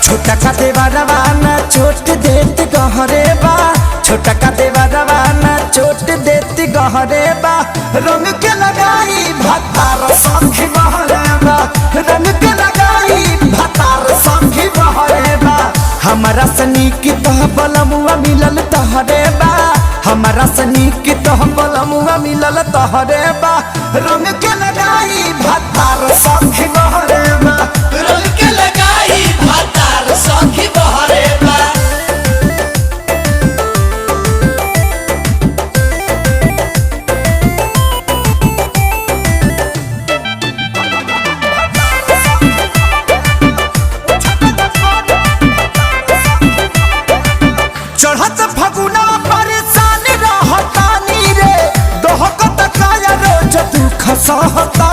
छोटा का देवा रवाना चोट देत गहरे बा, छोटा का देवा रवाना चोट देत गहरे बा। रंग के लगाई भतार संगी बहरे बा, रंग के लगाई भतार संगी बहरे बा। हमारा सनी की तह बलमुआ मिलल तहरे बा, हमारा सनी की तह बलमुआ मिलल तहरे बा। रंग के लगाई भतार संगी बहरे बा, रंग के लगाई भतार संगी बहरे बा। चढ़त फगुना परेशान रहतानी रे, दोहकत काया रोज दुख सहता।